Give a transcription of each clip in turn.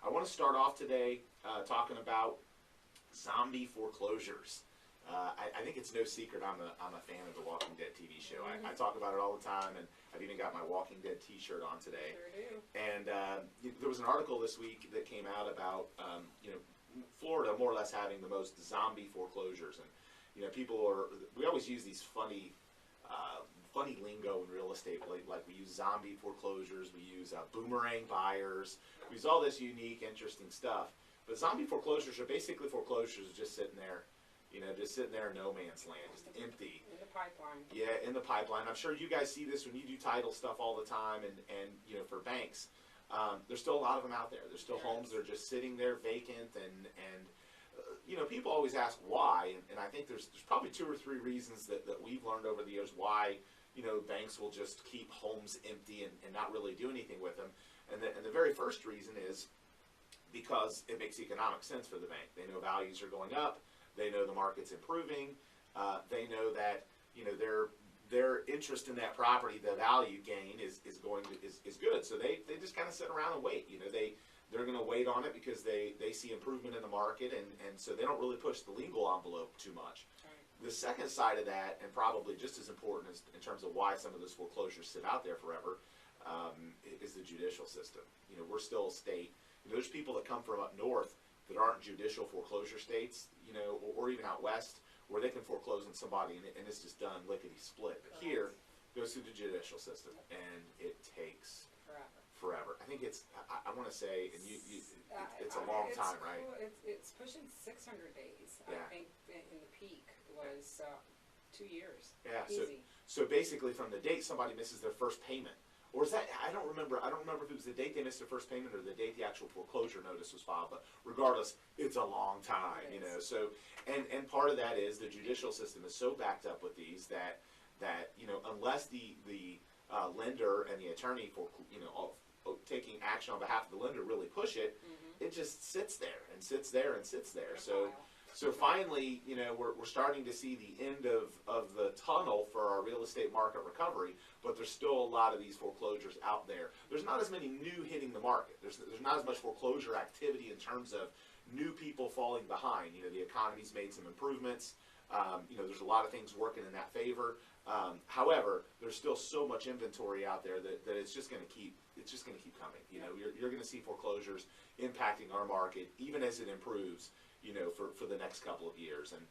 I want to start off today talking about zombie foreclosures. I think it's no secret I'm a fan of the Walking Dead TV show. I talk about it all the time, and I've even got my Walking Dead T-shirt on today. Sure do. And there was an article this week that came out about Florida more or less having the most zombie foreclosures, and we always use these funny lingo in real estate, like we use zombie foreclosures, we use boomerang buyers, we use all this unique, interesting stuff. But zombie foreclosures are basically foreclosures just sitting there, just sitting there in no man's land, just empty. In the pipeline. Yeah, in the pipeline. I'm sure you guys see this when you do title stuff all the time, and for banks, there's still a lot of them out there. There's still homes that are just sitting there vacant, and people always ask why, and I think there's probably 2 or 3 reasons that we've learned over the years why banks will just keep homes empty and not really do anything with them. And the very first reason is because it makes economic sense for the bank. They know values are going up. They know the market's improving. They know that their interest in that property, the value gain is good. So they just kind of sit around and wait. They're going to wait on it because they see improvement in the market, and so they don't really push the legal envelope too much. The second side of that, and probably just as important as in terms of why some of those foreclosures sit out there forever, is the judicial system. We're still a state. There's people that come from up north that aren't judicial foreclosure states, or even out west, where they can foreclose on somebody and it's just done lickety split. But here, it goes through the judicial system, and it takes forever. I think I want to say, and it's a long time, right? It's pushing 600 days. Yeah. I think in the peak was 2 years. Yeah. Easy. So basically, from the date somebody misses their first payment, or is that, I don't remember if it was the date they missed their first payment or the date the actual foreclosure notice was filed. But regardless, it's a long time. So and part of that is the judicial system is so backed up with these that unless the lender and the attorney for taking action on behalf of the lender really push it, it just sits there and sits there and sits there. So finally, we're starting to see the end of the tunnel for our real estate market recovery, but there's still a lot of these foreclosures out there. There's not as many new hitting the market. There's not as much foreclosure activity in terms of new people falling behind. The economy's made some improvements. There's a lot of things working in that favor. However, there's still so much inventory out there that it's just going to keep coming. You're going to see foreclosures impacting our market even as it improves. For the next couple of years, and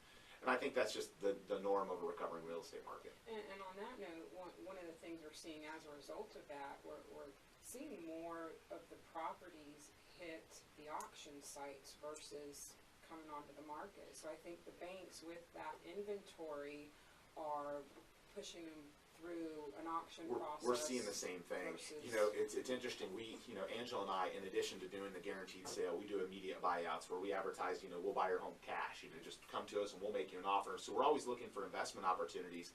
I think that's just the norm of a recovering real estate market. And on that note, one of the things we're seeing as a result of that, we're seeing more of the properties hit the auction sites versus coming onto the market. So I think the banks with that inventory are pushing them through an auction process. We're seeing the same thing. It's interesting. Angela and I, in addition to doing the guaranteed sale, we do immediate buyouts where we advertise, we'll buy your home cash. Just come to us and we'll make you an offer. So we're always looking for investment opportunities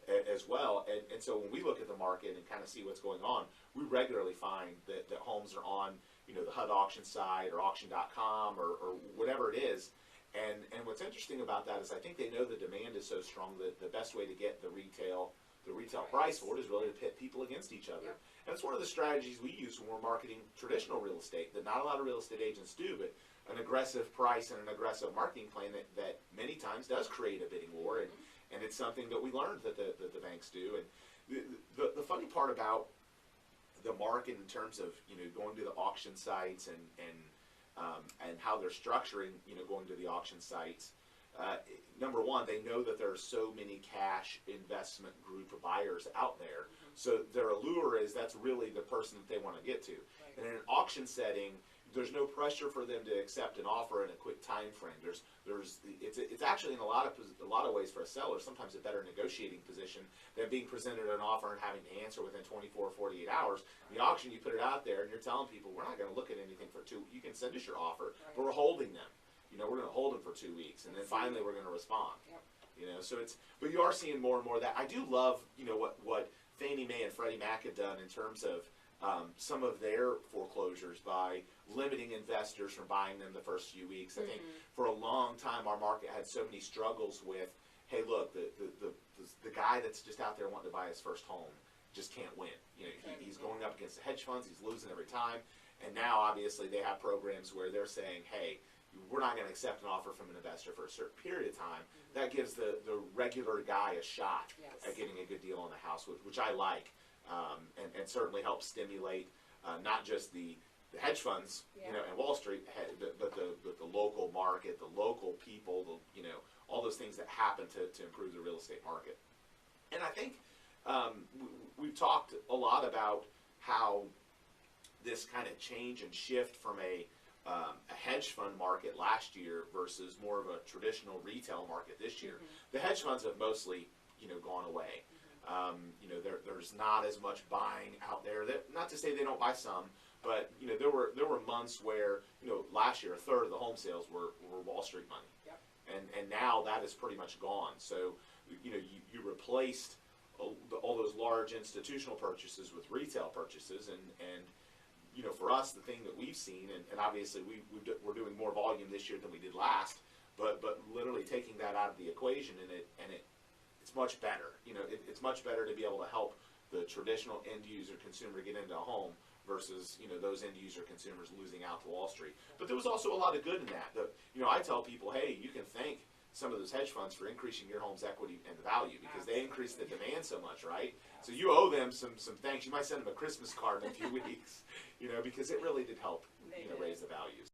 as well. And so when we look at the market and kind of see what's going on, we regularly find that homes are on, the HUD auction site or auction.com or whatever it is. And what's interesting about that is I think they know the demand is so strong that the best way to get the retail price for it is really to pit people against each other. And it's one of the strategies we use when we're marketing traditional real estate that not a lot of real estate agents do, but an aggressive price and an aggressive marketing plan that many times does create a bidding war, and it's something that we learned that the banks do. And the funny part about the market in terms of going to the auction sites and how they're structuring going to the auction sites. Number one, they know that there are so many cash investment group of buyers out there. So their allure is that's really the person that they want to get to. And in an auction setting, there's no pressure for them to accept an offer in a quick time frame. It's actually in a lot of ways for a seller sometimes a better negotiating position than being presented an offer and having to answer within 24 or 48 hours. In the auction, you put it out there and you're telling people we're not going to look at anything for you can send us your offer, but we're holding them. We're going to hold them for 2 weeks, and then finally we're going to respond. But you are seeing more and more of that. I do love, what Fannie Mae and Freddie Mac have done in terms of some of their foreclosures by limiting investors from buying them the first few weeks. I think for a long time our market had so many struggles with, hey, look, the guy that's just out there wanting to buy his first home, just can't win. You know, he's going up against the hedge funds, he's losing every time, and now obviously they have programs where they're saying, hey, we're not going to accept an offer from an investor for a certain period of time. That gives the regular guy a shot at getting a good deal on the house, which I like, and certainly helps stimulate not just the hedge funds, you know, and Wall Street, but the local market, the local people, you know, all those things that happen to improve the real estate market. And I think we've talked a lot about how this kind of change and shift from a hedge fund market last year versus more of a traditional retail market this year. The hedge funds have mostly, you know, gone away. You know, there's not as much buying out there. Not to say they don't buy some, but you know, there were months where, you know, last year a third of the home sales were Wall Street money, and now that is pretty much gone. So you know, you replaced all those large institutional purchases with retail purchases, and you know, for us, the thing that we've seen, and obviously we're doing more volume this year than we did last, but literally taking that out of the equation, it's much better. You know, it's much better to be able to help the traditional end user consumer get into a home versus, you know, those end user consumers losing out to Wall Street. But there was also a lot of good in that. You know, I tell people, hey, you can thank some of those hedge funds for increasing your home's equity and value because they increased the demand so much, right? So you owe them some thanks. You might send them a Christmas card in a few weeks, you know, because it really did help, you know, raise the values.